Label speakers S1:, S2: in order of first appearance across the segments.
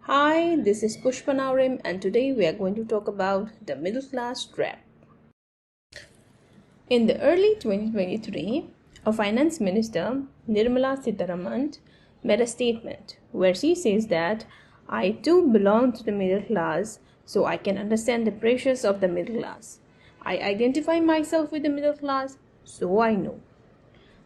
S1: Hi, this is Pushpanaurim, and today we are going to talk about the middle class trap. In the early 2023, a finance minister, Nirmala Sitharaman, made a statement where she says that I too belong to the middle class, so I can understand the pressures of the middle class. I identify myself with the middle class, so I know.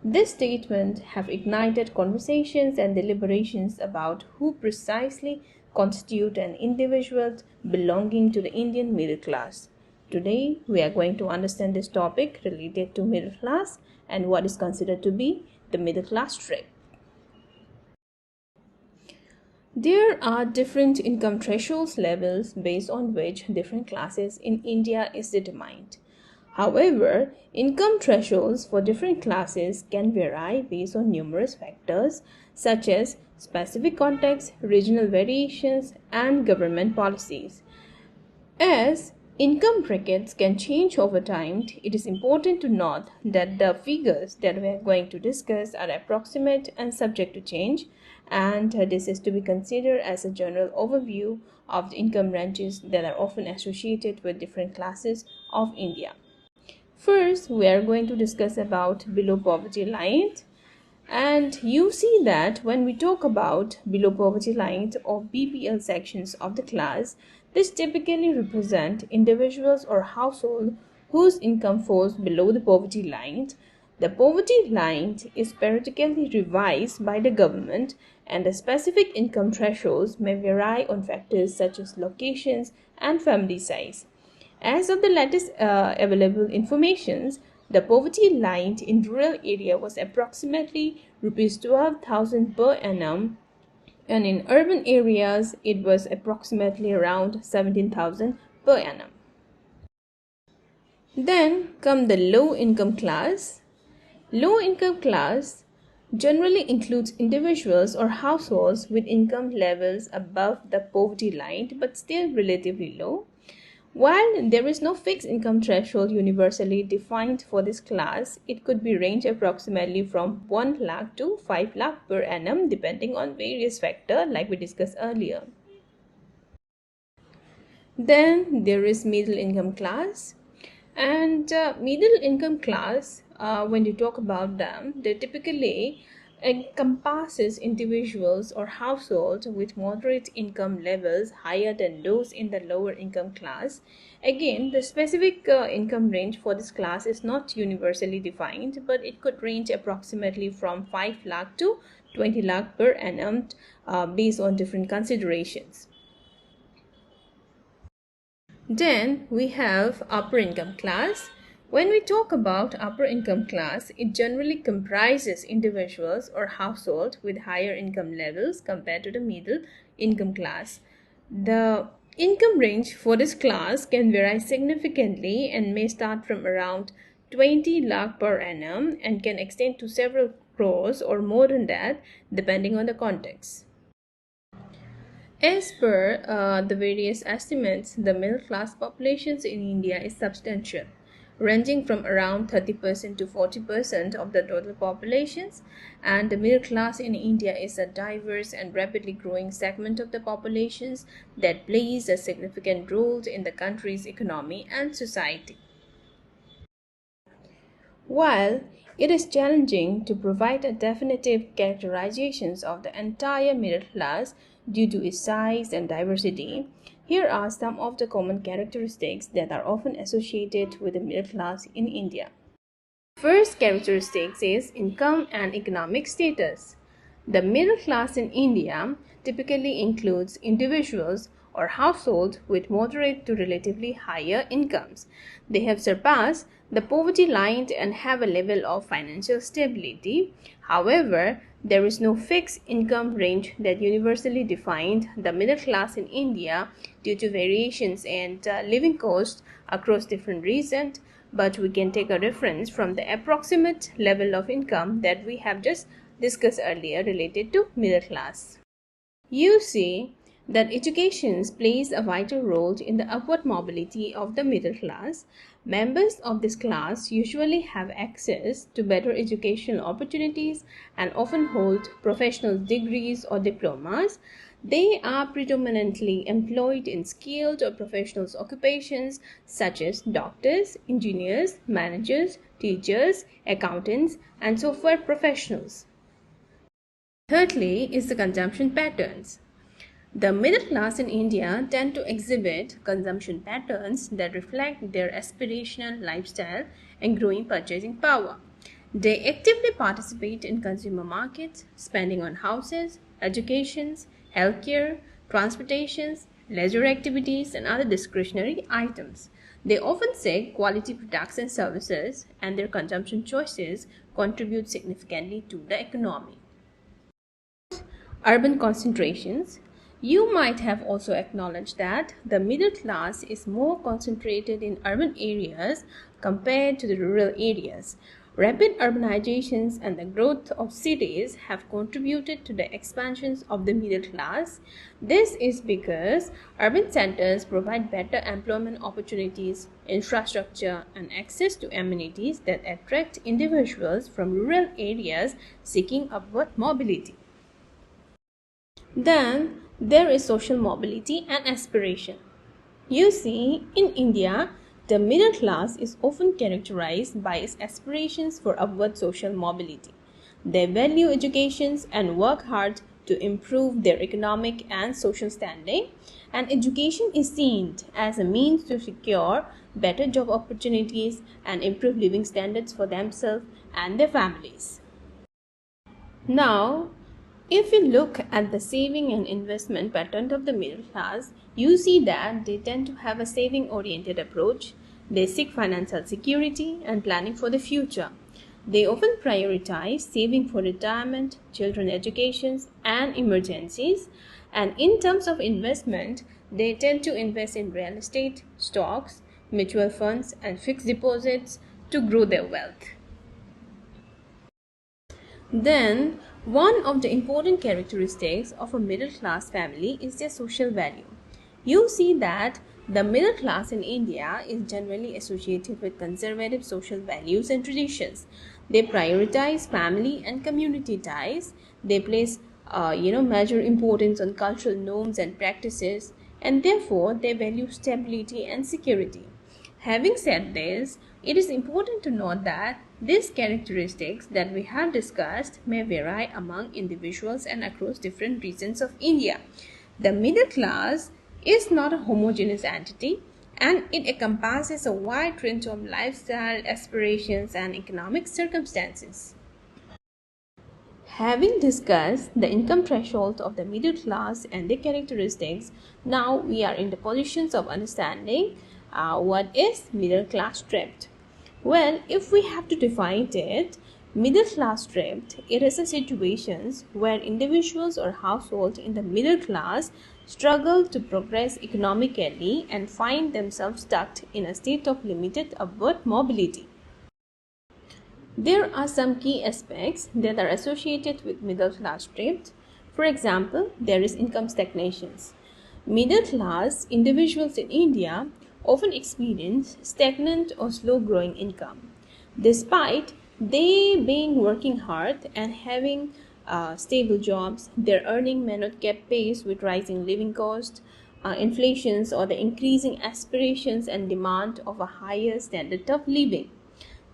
S1: This statement have ignited conversations and deliberations about who precisely constitute an individual belonging to the Indian middle class. Today, we are going to understand this topic related to middle class and what is considered to be the middle class trait. There are different income thresholds levels based on which different classes in India is determined. However, income thresholds for different classes can vary based on numerous factors such as specific context, regional variations, and government policies. As income brackets can change over time, it is important to note that the figures that we are going to discuss are approximate and subject to change, and this is to be considered as a general overview of the income ranges that are often associated with different classes of India. First, we are going to discuss about below poverty line. And you see that when we talk about below poverty line or BPL sections of the class, this typically represent individuals or households whose income falls below the poverty line. The poverty line is periodically revised by the government, and the specific income thresholds may vary on factors such as locations and family size. As of the latest available informations, the poverty line in rural area was approximately rupees 12,000 per annum, and in urban areas it was approximately around 17,000 per annum. Then come the low income class. Low income class generally includes individuals or households with income levels above the poverty line but still relatively low. While there is no fixed income threshold universally defined for this class, it could be ranged approximately from 1 lakh to 5 lakh per annum depending on various factors like we discussed earlier. Then there is middle income class, and middle income class, when you talk about them, they typically encompasses individuals or households with moderate income levels higher than those in the lower income class. Again, the specific income range for this class is not universally defined, but it could range approximately from 5 lakh to 20 lakh per annum based on different considerations. Then we have upper income class. When we talk about upper income class, it generally comprises individuals or households with higher income levels compared to the middle income class. The income range for this class can vary significantly and may start from around 20 lakh per annum and can extend to several crores or more than that depending on the context. As per the various estimates, the middle class populations in India is substantial, ranging from around 30% to 40% of the total populations, and the middle class in India is a diverse and rapidly growing segment of the populations that plays a significant role in the country's economy and society. While it is challenging to provide a definitive characterizations of the entire middle class due to its size and diversity, here are some of the common characteristics that are often associated with the middle class in India. First characteristic is income and economic status. The middle class in India typically includes individuals or households with moderate to relatively higher incomes. They have surpassed the poverty line and have a level of financial stability. However, there is no fixed income range that universally defined the middle class in India due to variations in living costs across different regions, but we can take a reference from the approximate level of income that we have just discussed earlier related to middle class. You see that education plays a vital role in the upward mobility of the middle class. Members of this class usually have access to better educational opportunities and often hold professional degrees or diplomas. They are predominantly employed in skilled or professional occupations such as doctors, engineers, managers, teachers, accountants, and software professionals. Thirdly is the consumption patterns. The middle class in India tend to exhibit consumption patterns that reflect their aspirational lifestyle and growing purchasing power. They actively participate in consumer markets, spending on houses, educations, healthcare, transportations, leisure activities, and other discretionary items. They often seek quality products and services, and their consumption choices contribute significantly to the economy. Urban concentrations. You might have also acknowledged that the middle class is more concentrated in urban areas compared to the rural areas. Rapid urbanizations and the growth of cities have contributed to the expansions of the middle class. This is because urban centers provide better employment opportunities, infrastructure, and access to amenities that attract individuals from rural areas seeking upward mobility. Then there is social mobility and aspiration. You see, in India, the middle class is often characterized by its aspirations for upward social mobility. They value education and work hard to improve their economic and social standing, and education is seen as a means to secure better job opportunities and improve living standards for themselves and their families. Now, if we look at the saving and investment pattern of the middle class, you see that they tend to have a saving oriented approach. They seek financial security and planning for the future. They often prioritize saving for retirement, children educations, and emergencies. And in terms of investment, they tend to invest in real estate, stocks, mutual funds, and fixed deposits to grow their wealth. Then, one of the important characteristics of a middle class family is their social value. You see that the middle class in India is generally associated with conservative social values and traditions. They prioritize family and community ties. They place major importance on cultural norms and practices, and therefore they value stability and security. Having said this, it is important to note that these characteristics that we have discussed may vary among individuals and across different regions of India. The middle class is not a homogeneous entity, and it encompasses a wide range of lifestyle, aspirations, and economic circumstances. Having discussed the income threshold of the middle class and their characteristics, now we are in the positions of understanding what is middle class thrift. Well, if we have to define it, middle class thrift, it is a situations where individuals or households in the middle class struggle to progress economically and find themselves stuck in a state of limited upward mobility. There are some key aspects that are associated with middle class thrift. For example, there is income stagnations. Middle class individuals in India often experience stagnant or slow growing income. Despite they being working hard and having stable jobs, their earning may not keep pace with rising living costs, inflations, or the increasing aspirations and demand of a higher standard of living.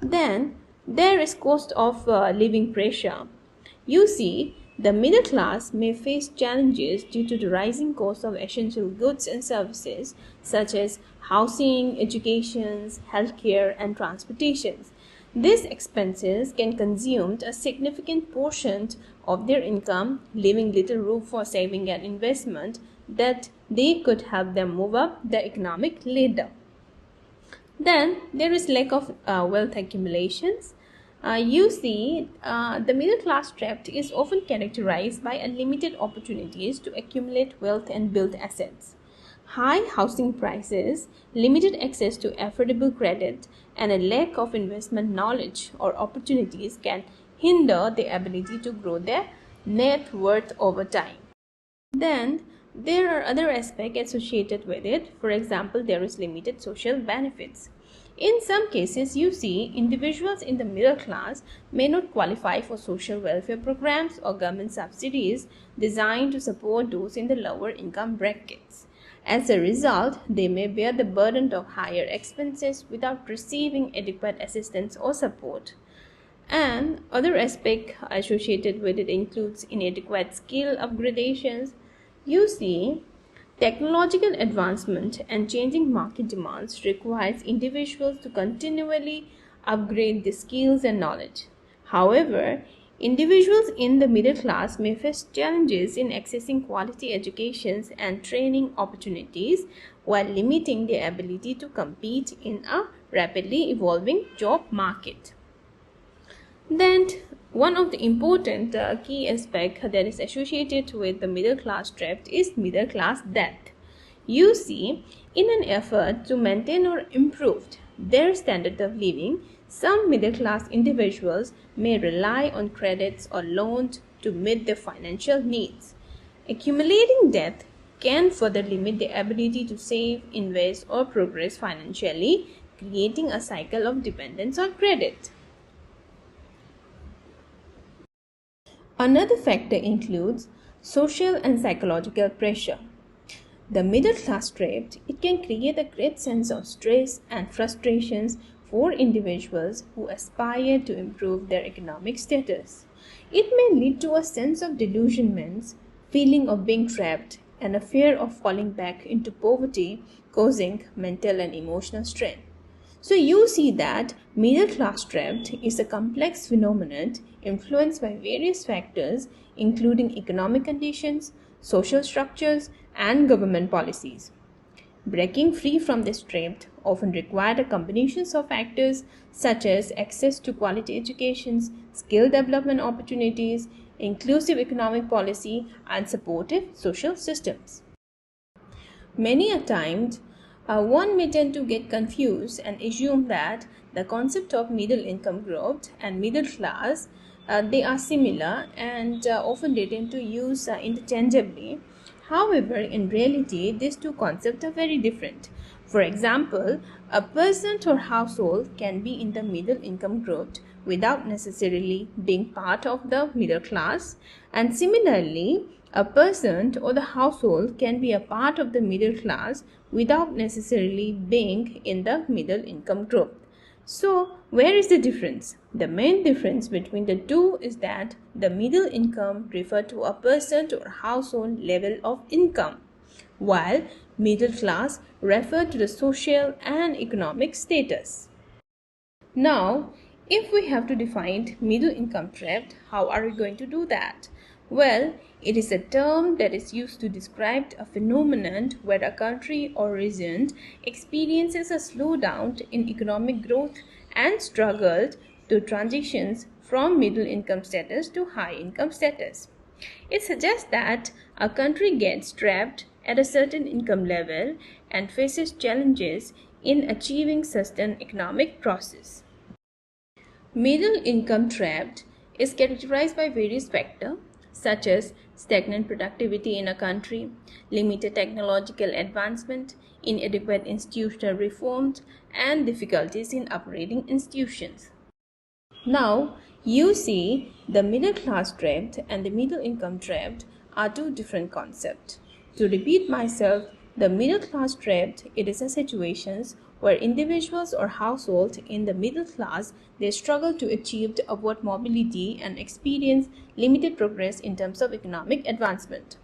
S1: Then there is cost of living pressure. You see, the middle class may face challenges due to the rising cost of essential goods and services such as housing, education, healthcare, and transportation. These expenses can consume a significant portion of their income, leaving little room for saving and investment that they could help them move up the economic ladder. Then there is lack of wealth accumulations. The middle class thrift is often characterized by limited opportunities to accumulate wealth and build assets. High housing prices, limited access to affordable credit, and a lack of investment knowledge or opportunities can hinder the ability to grow their net worth over time. Then there are other aspects associated with it. For example, there is limited social benefits. In some cases, you see individuals in the middle class may not qualify for social welfare programs or government subsidies designed to support those in the lower income brackets. As a result, they may bear the burden of higher expenses without receiving adequate assistance or support. And other aspect associated with it includes inadequate skill upgradations. You see, technological advancement and changing market demands requires individuals to continually upgrade their skills and knowledge. However, individuals in the middle class may face challenges in accessing quality educations and training opportunities while limiting their ability to compete in a rapidly evolving job market. Then, one of the important key aspects that is associated with the middle class trap is middle class debt. You see, in an effort to maintain or improve their standard of living, some middle class individuals may rely on credits or loans to meet their financial needs. Accumulating debt can further limit their ability to save, invest, or progress financially, creating a cycle of dependence on credit. Another factor includes social and psychological pressure. The middle class trap, it can create a great sense of stress and frustrations for individuals who aspire to improve their economic status. It may lead to a sense of delusionment, feeling of being trapped, and a fear of falling back into poverty, causing mental and emotional strain. So you see that middle class trap is a complex phenomenon influenced by various factors including economic conditions, social structures, and government policies. Breaking free from this trap often requires a combination of factors such as access to quality educations, skill development opportunities, inclusive economic policy, and supportive social systems. Many a times, one may tend to get confused and assume that the concept of middle income group and middle class they are similar and often they tend to use interchangeably. However, in reality, these two concepts are very different. For example, a person or household can be in the middle income group without necessarily being part of the middle class, and similarly, a person or the household can be a part of the middle class without necessarily being in the middle income group. So, where is the difference? The main difference between the two is that the middle income refers to a person or household level of income, while middle class refers to the social and economic status. Now, if we have to define middle income trap, how are we going to do that? Well, it is a term that is used to describe a phenomenon where a country or region experiences a slowdown in economic growth and struggled to transitions from middle income status to high income status. It suggests that a country gets trapped at a certain income level and faces challenges in achieving certain economic process. Middle income trap is characterized by various factors such as stagnant productivity in a country, limited technological advancement, inadequate institutional reforms, and difficulties in operating institutions. Now, you see the middle class trap and the middle income trap are two different concepts. To repeat myself, the middle class trap, it is a situations where individuals or households in the middle class they struggle to achieve the upward mobility and experience limited progress in terms of economic advancement.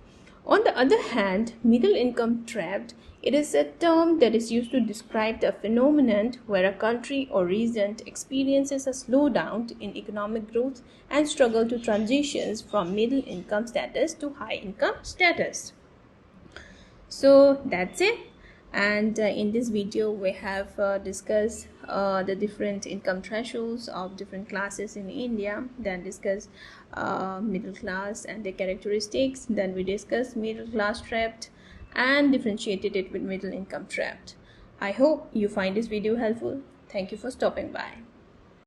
S1: On the other hand, middle income trap, it is a term that is used to describe the phenomenon where a country or region experiences a slowdown in economic growth and struggle to transitions from middle income status to high income status. So that's it, and in this video we have discussed the different income thresholds of different classes in India, then discuss middle class and their characteristics, then we discussed middle class trap and differentiated it with middle income trap. I hope you find this video helpful. Thank you for stopping by.